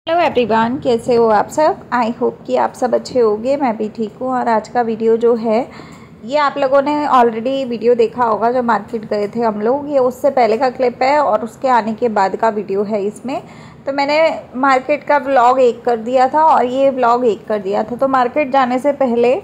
Hello everyone, कैसे हो आप सब। आई होप कि आप सब अच्छे होंगे। मैं भी ठीक हूँ। और आज का वीडियो जो है ये आप लोगों ने ऑलरेडी वीडियो देखा होगा जो मार्केट गए थे हम लोग। ये उससे पहले का क्लिप है और उसके आने के बाद का वीडियो है इसमें। तो मैंने मार्केट का व्लॉग एक कर दिया था और ये व्लॉग एक कर दिया था। तो मार्केट जाने से पहले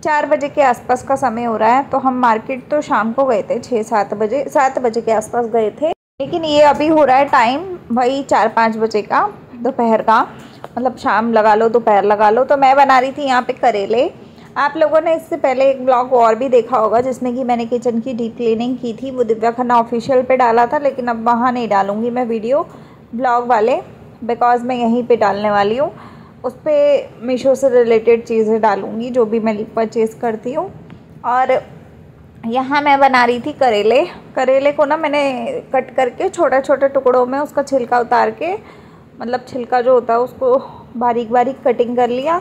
4 बजे के आसपास का समय हो रहा है। तो हम मार्केट तो शाम को गए थे 6-7 बजे, 7 बजे के आसपास गए थे। लेकिन ये अभी हो रहा है टाइम वही 4-5 बजे का, दोपहर का, मतलब शाम लगा लो दोपहर लगा लो। तो मैं बना रही थी यहाँ पे करेले। आप लोगों ने इससे पहले एक ब्लॉग और भी देखा होगा जिसमें कि मैंने किचन की डीप क्लीनिंग की थी, वो दिव्या खन्ना ऑफिशियल पे डाला था। लेकिन अब वहाँ नहीं डालूँगी मैं वीडियो ब्लॉग वाले, बिकॉज़ मैं यहीं पे डालने वाली हूँ। उस पर मीशो से रिलेटेड चीज़ें डालूँगी जो भी मैं परचेज़ करती हूँ। और यहाँ मैं बना रही थी करेले। करेले को ना मैंने कट करके छोटे छोटे टुकड़ों में उसका छिलका उतार के, मतलब छिलका जो होता है उसको बारीक बारीक कटिंग कर लिया।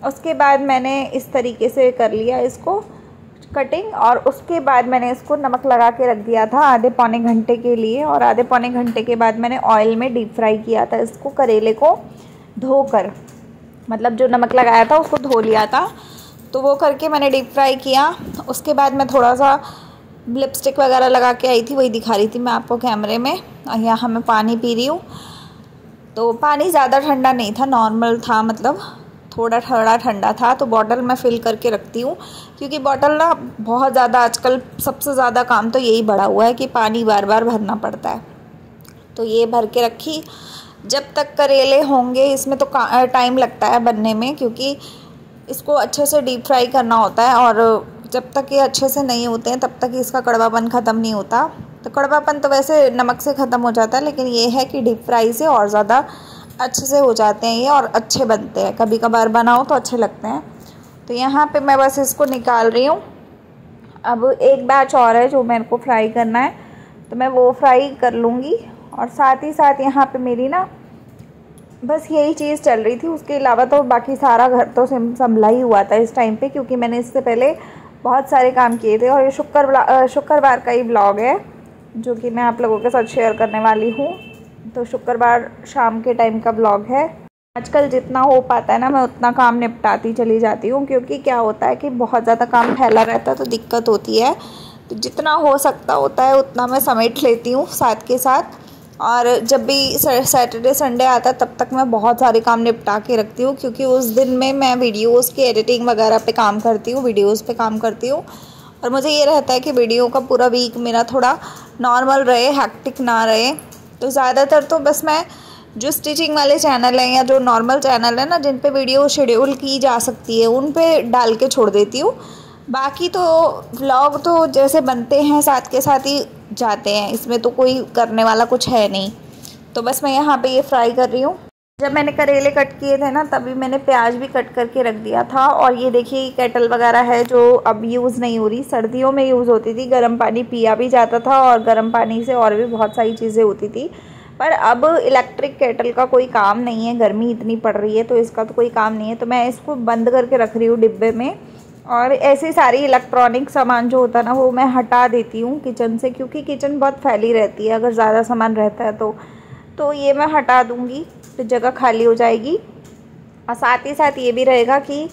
उसके बाद मैंने इस तरीके से कर लिया इसको कटिंग। और उसके बाद मैंने इसको नमक लगा के रख दिया था आधे पौने घंटे के लिए। और आधे पौने घंटे के बाद मैंने ऑयल में डीप फ्राई किया था इसको, करेले को धोकर, मतलब जो नमक लगाया था उसको धो लिया था। तो वो करके मैंने डीप फ्राई किया। उसके बाद मैं थोड़ा सा लिपस्टिक वगैरह लगा के आई थी, वही दिखा रही थी मैं आपको कैमरे में। और यहाँ मैं पानी पी रही हूँ। तो पानी ज़्यादा ठंडा नहीं था, नॉर्मल था, मतलब थोड़ा थोड़ा ठंडा था। तो बॉटल मैं फ़िल करके रखती हूँ क्योंकि बॉटल ना बहुत ज़्यादा आजकल सबसे ज़्यादा काम तो यही बढ़ा हुआ है कि पानी बार बार भरना पड़ता है। तो ये भर के रखी। जब तक करेले होंगे, इसमें तो टाइम लगता है बनने में क्योंकि इसको अच्छे से डीप फ्राई करना होता है। और जब तक ये अच्छे से नहीं होते हैं तब तक इसका कड़वापन ख़त्म नहीं होता। तो कड़वापन तो वैसे नमक से ख़त्म हो जाता है, लेकिन ये है कि डीप फ्राई से और ज़्यादा अच्छे से हो जाते हैं ये और अच्छे बनते हैं। कभी कभार बनाओ तो अच्छे लगते हैं। तो यहाँ पे मैं बस इसको निकाल रही हूँ। अब एक बैच और है जो मेरे को फ्राई करना है, तो मैं वो फ्राई कर लूँगी। और साथ ही साथ यहाँ पर मेरी ना बस यही चीज़ चल रही थी। उसके अलावा तो बाकी सारा घर तो संभला ही हुआ था इस टाइम पे, क्योंकि मैंने इससे पहले बहुत सारे काम किए थे। और ये शुक्रवार का ही ब्लॉग है जो कि मैं आप लोगों के साथ शेयर करने वाली हूँ। तो शुक्रवार शाम के टाइम का ब्लॉग है। आजकल जितना हो पाता है ना मैं उतना काम निपटाती चली जाती हूँ, क्योंकि क्या होता है कि बहुत ज़्यादा काम फैला रहता है तो दिक्कत होती है। तो जितना हो सकता होता है उतना मैं समेट लेती हूँ साथ के साथ। और जब भी सैटरडे संडे आता है तब तक मैं बहुत सारे काम निपटा के रखती हूँ, क्योंकि उस दिन में मैं वीडियोस की एडिटिंग वगैरह पे काम करती हूँ, वीडियोस पे काम करती हूँ। और मुझे ये रहता है कि वीडियो का पूरा वीक मेरा थोड़ा नॉर्मल रहे, हैक्टिक ना रहे। तो ज़्यादातर तो बस मैं जो स्टिचिंग वाले चैनल हैं या जो नॉर्मल चैनल है ना जिन पे वीडियो शेड्यूल की जा सकती है उन पे डाल के छोड़ देती हूँ। बाकी तो व्लॉग तो जैसे बनते हैं साथ के साथ ही जाते हैं, इसमें तो कोई करने वाला कुछ है नहीं। तो बस मैं यहाँ पे ये फ्राई कर रही हूँ। जब मैंने करेले कट किए थे ना तभी मैंने प्याज भी कट करके रख दिया था। और ये देखिए केटल वगैरह है जो अब यूज़ नहीं हो रही, सर्दियों में यूज़ होती थी, गर्म पानी पिया भी जाता था और गर्म पानी से और भी बहुत सारी चीज़ें होती थी। पर अब इलेक्ट्रिक केटल का कोई काम नहीं है, गर्मी इतनी पड़ रही है तो इसका तो कोई काम नहीं है। तो मैं इसको बंद करके रख रही हूँ डिब्बे में। और ऐसी सारी इलेक्ट्रॉनिक सामान जो होता है ना वो मैं हटा देती हूँ किचन से, क्योंकि किचन बहुत फैली रहती है अगर ज़्यादा सामान रहता है तो ये मैं हटा दूँगी तो जगह खाली हो जाएगी। और साथ ही साथ ये भी रहेगा कि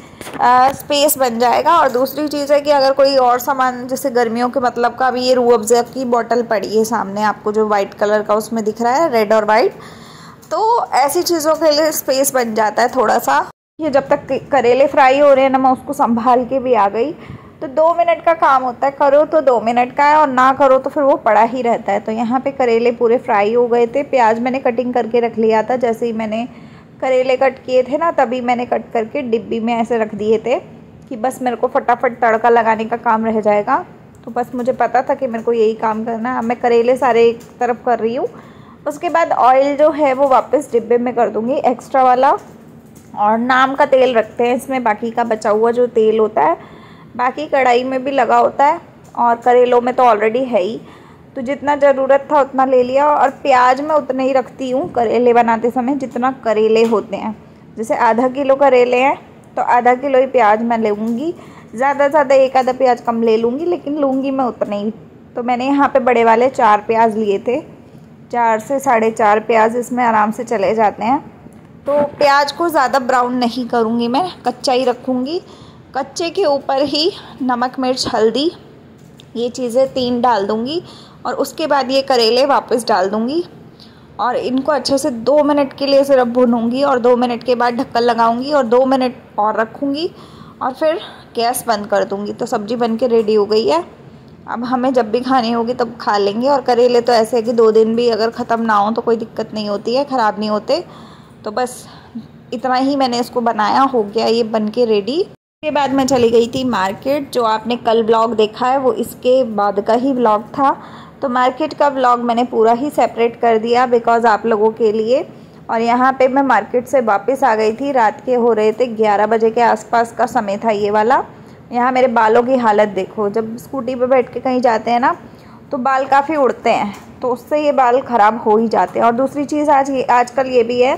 स्पेस बन जाएगा। और दूसरी चीज़ है कि अगर कोई और सामान जैसे गर्मियों के मतलब का, अभी ये रूह अफ़ज़ा की बोतल पड़ी है सामने आपको जो वाइट कलर का उसमें दिख रहा है, रेड और वाइट, तो ऐसी चीज़ों के लिए स्पेस बन जाता है थोड़ा सा। ये जब तक करेले फ्राई हो रहे हैं ना मैं उसको संभाल के भी आ गई। तो 2 मिनट का काम होता है, करो तो 2 मिनट का है और ना करो तो फिर वो पड़ा ही रहता है। तो यहाँ पे करेले पूरे फ्राई हो गए थे। प्याज मैंने कटिंग करके रख लिया था, जैसे ही मैंने करेले कट किए थे ना तभी मैंने कट करके डिब्बी में ऐसे रख दिए थे कि बस मेरे को फटाफट तड़का लगाने का काम रह जाएगा। तो बस मुझे पता था कि मेरे को यही काम करना है। अब मैं करेले सारे एक तरफ कर रही हूँ। उसके बाद ऑयल जो है वो वापस डिब्बे में कर दूँगी, एक्स्ट्रा वाला। और नाम का तेल रखते हैं इसमें, बाकी का बचा हुआ जो तेल होता है बाकी कढ़ाई में भी लगा होता है और करेलों में तो ऑलरेडी है ही। तो जितना ज़रूरत था उतना ले लिया। और प्याज मैं उतने ही रखती हूँ करेले बनाते समय जितना करेले होते हैं। जैसे आधा किलो करेले हैं तो आधा किलो ही प्याज मैं लूँगी, ज़्यादा से ज़्यादा एक आधा प्याज कम ले लूँगी, लेकिन लूँगी मैं उतने ही। तो मैंने यहाँ पे बड़े वाले 4 प्याज लिए थे, 4 से 4.5 प्याज इसमें आराम से चले जाते हैं। तो प्याज को ज़्यादा ब्राउन नहीं करूँगी, मैं कच्चा ही रखूँगी। कच्चे के ऊपर ही नमक, मिर्च, हल्दी, ये चीज़ें 3 डाल दूँगी और उसके बाद ये करेले वापस डाल दूँगी और इनको अच्छे से 2 मिनट के लिए सिर्फ भूनूंगी और 2 मिनट के बाद ढक्कन लगाऊंगी और 2 मिनट और रखूँगी और फिर गैस बंद कर दूँगी। तो सब्ज़ी बन के रेडी हो गई है। अब हमें जब भी खानी होगी तब खा लेंगे। और करेले तो ऐसे है कि 2 दिन भी अगर ख़त्म ना हो तो कोई दिक्कत नहीं होती है, ख़राब नहीं होते। तो बस इतना ही मैंने इसको बनाया, हो गया ये बन के रेडी। इसके बाद मैं चली गई थी मार्केट। जो आपने कल व्लॉग देखा है वो इसके बाद का ही व्लॉग था। तो मार्केट का व्लॉग मैंने पूरा ही सेपरेट कर दिया बिकॉज़ आप लोगों के लिए। और यहाँ पे मैं मार्केट से वापस आ गई थी। रात के हो रहे थे 11 बजे के आसपास का समय था ये वाला। यहाँ मेरे बालों की हालत देखो। जब स्कूटी पे बैठ के कहीं जाते हैं ना तो बाल काफ़ी उड़ते हैं, तो उससे ये बाल ख़राब हो ही जाते हैं। और दूसरी चीज़ आजकल ये भी है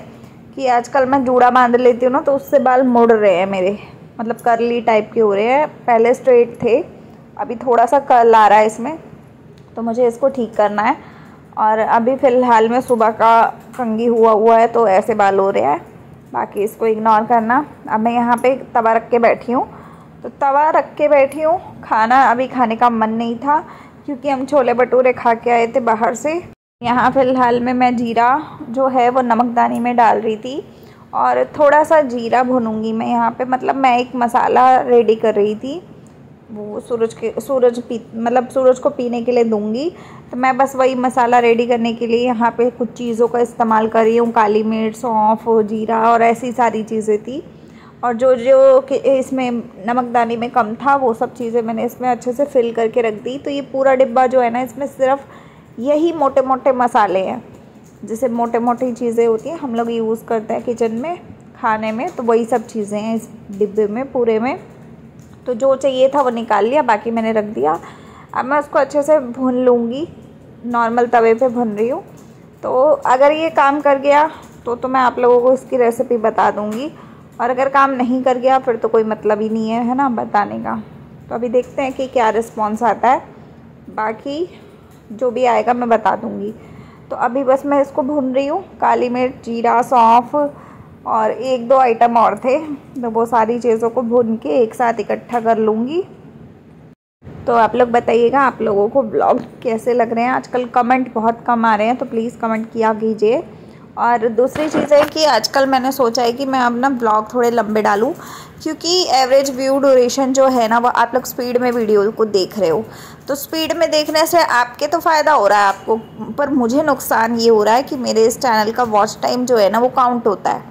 कि आजकल मैं जूड़ा बांध लेती हूँ ना, तो उससे बाल मुड़ रहे हैं मेरे, मतलब कर्ली टाइप के हो रहे हैं। पहले स्ट्रेट थे, अभी थोड़ा सा कर्ल आ रहा है इसमें, तो मुझे इसको ठीक करना है। और अभी फ़िलहाल में सुबह का कंघी हुआ है तो ऐसे बाल हो रहे हैं, बाकी इसको इग्नोर करना। अब मैं यहाँ पे तवा रख के बैठी हूँ, तो तवा रख के बैठी हूँ। खाना अभी खाने का मन नहीं था क्योंकि हम छोले भटूरे खा के आए थे बाहर से। यहाँ फ़िलहाल में मैं जीरा जो है वो नमकदानी में डाल रही थी और थोड़ा सा जीरा भूनूंगी मैं यहाँ पे। मतलब मैं एक मसाला रेडी कर रही थी, वो सूरज को पीने के लिए दूंगी। तो मैं बस वही मसाला रेडी करने के लिए यहाँ पे कुछ चीज़ों का इस्तेमाल कर रही हूँ। काली मिर्च, सौंफ, जीरा और ऐसी सारी चीज़ें थी। और जो इसमें नमकदानी में कम था वो सब चीज़ें मैंने इसमें अच्छे से फिल करके रख दी। तो ये पूरा डिब्बा जो है ना, इसमें सिर्फ यही मोटे मोटे मसाले हैं, जैसे मोटे मोटी चीज़ें होती हैं हम लोग यूज़ करते हैं किचन में खाने में, तो वही सब चीज़ें हैं इस डिब्बे में पूरे में। तो जो चाहिए था वो निकाल लिया, बाकी मैंने रख दिया। अब मैं उसको अच्छे से भून लूँगी, नॉर्मल तवे पे भून रही हूँ। तो अगर ये काम कर गया तो मैं आप लोगों को इसकी रेसिपी बता दूँगी, और अगर काम नहीं कर गया फिर तो कोई मतलब ही नहीं है ना बताने का। तो अभी देखते हैं कि क्या रिस्पॉन्स आता है, बाकी जो भी आएगा मैं बता दूँगी। तो अभी बस मैं इसको भून रही हूँ। काली मिर्च, जीरा, सौंफ और 1-2 आइटम और थे, तो वो सारी चीज़ों को भून के एक साथ इकट्ठा कर लूँगी। तो आप लोग बताइएगा आप लोगों को ब्लॉग कैसे लग रहे हैं। आजकल कमेंट बहुत कम आ रहे हैं, तो प्लीज़ कमेंट किया कीजिए। और दूसरी चीज़ है कि आजकल मैंने सोचा है कि मैं अब ना ब्लॉग थोड़े लंबे डालूं, क्योंकि एवरेज व्यू ड्यूरेशन जो है ना वो आप लोग स्पीड में वीडियो को देख रहे हो, तो स्पीड में देखने से आपके तो फ़ायदा हो रहा है आपको, पर मुझे नुकसान ये हो रहा है कि मेरे इस चैनल का वॉच टाइम जो है ना वो काउंट होता है।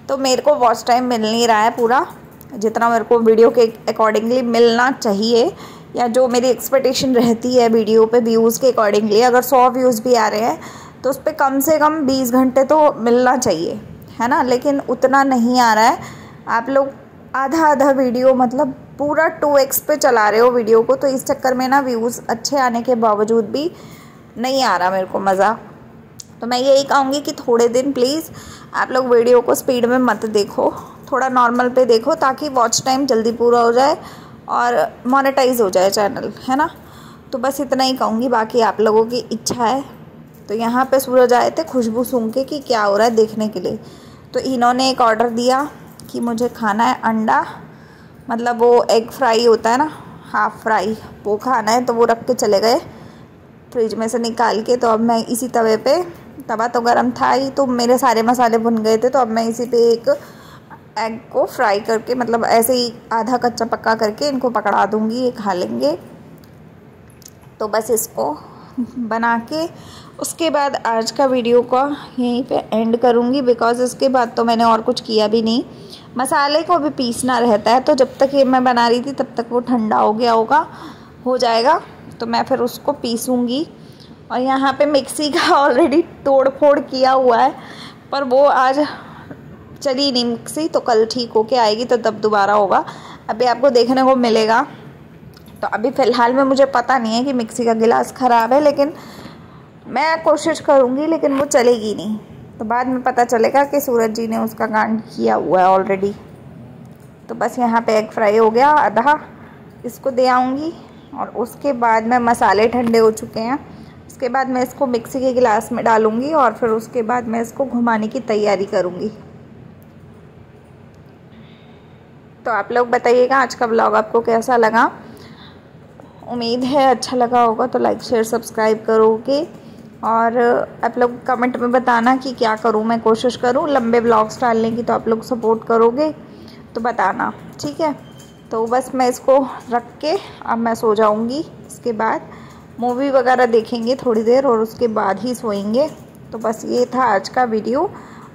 तो मेरे को वॉच टाइम मिल नहीं रहा है पूरा, जितना मेरे को वीडियो के अकॉर्डिंगली मिलना चाहिए, या जो मेरी एक्सपेक्टेशन रहती है वीडियो पे व्यूज़ के अकॉर्डिंगली। अगर 100 व्यूज़ भी आ रहे हैं तो उस पर कम से कम 20 घंटे तो मिलना चाहिए, है ना, लेकिन उतना नहीं आ रहा है। आप लोग आधा वीडियो मतलब पूरा 2x पे चला रहे हो वीडियो को, तो इस चक्कर में ना व्यूज़ अच्छे आने के बावजूद भी नहीं आ रहा मेरे को मज़ा। तो मैं यही कहूँगी कि थोड़े दिन प्लीज़ आप लोग वीडियो को स्पीड में मत देखो, थोड़ा नॉर्मल पे देखो, ताकि वॉच टाइम जल्दी पूरा हो जाए और मोनेटाइज हो जाए चैनल, है ना। तो बस इतना ही कहूँगी, बाकी आप लोगों की इच्छा है। तो यहाँ पे सूरज आए थे खुशबू सूंघ के कि क्या हो रहा है देखने के लिए। तो इन्होंने एक ऑर्डर दिया कि मुझे खाना है अंडा, मतलब वो एग फ्राई होता है ना, हाफ़ फ्राई, वो खाना है। तो वो रख के चले गए फ्रिज में से निकाल के। तो अब मैं इसी तवे पे, तवा तो गर्म था ही, तो मेरे सारे मसाले भुन गए थे, तो अब मैं इसी पे एक एग को फ्राई करके, मतलब ऐसे ही आधा कच्चा पक्का करके इनको पकड़ा दूँगी, ये खा लेंगे। तो बस इसको बना के उसके बाद आज का वीडियो को यहीं पे एंड करूँगी, बिकॉज़ इसके बाद तो मैंने और कुछ किया भी नहीं। मसाले को भी पीसना रहता है, तो जब तक ये मैं बना रही थी तब तक वो ठंडा हो जाएगा, तो मैं फिर उसको पीसूँगी। और यहाँ पे मिक्सी का ऑलरेडी तोड़ फोड़ किया हुआ है, पर वो आज चली नहीं मिक्सी, तो कल ठीक होके आएगी तो तब दोबारा होगा, अभी आपको देखने को मिलेगा। तो अभी फ़िलहाल में मुझे पता नहीं है कि मिक्सी का गिलास ख़राब है, लेकिन मैं कोशिश करूँगी, लेकिन वो चलेगी नहीं। तो बाद में पता चलेगा कि सूरज जी ने उसका कांड किया हुआ है ऑलरेडी। तो बस यहाँ पे एग फ्राई हो गया आधा, इसको दे आऊँगी। और उसके बाद में मसाले ठंडे हो चुके हैं, उसके बाद मैं इसको मिक्सी के गिलास में डालूँगी और फिर उसके बाद मैं इसको घुमाने की तैयारी करूँगी। तो आप लोग बताइएगा आज का व्लॉग आपको कैसा लगा। उम्मीद है अच्छा लगा होगा, तो लाइक शेयर सब्सक्राइब करोगे। और आप लोग कमेंट में बताना कि क्या करूँ, मैं कोशिश करूँ लंबे व्लॉग्स डालने की, तो आप लोग सपोर्ट करोगे तो बताना, ठीक है। तो बस मैं इसको रख के अब मैं सो जाऊँगी। इसके बाद मूवी वगैरह देखेंगे थोड़ी देर और उसके बाद ही सोएंगे। तो बस ये था आज का वीडियो।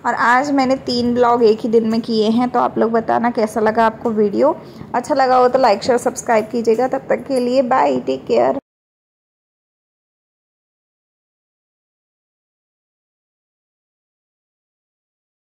और आज मैंने 3 व्लॉग एक ही दिन में किए हैं। तो आप लोग बताना कैसा लगा आपको वीडियो। अच्छा लगा हो तो लाइक शेयर सब्सक्राइब कीजिएगा। तब तक के लिए बाय, टेक केयर।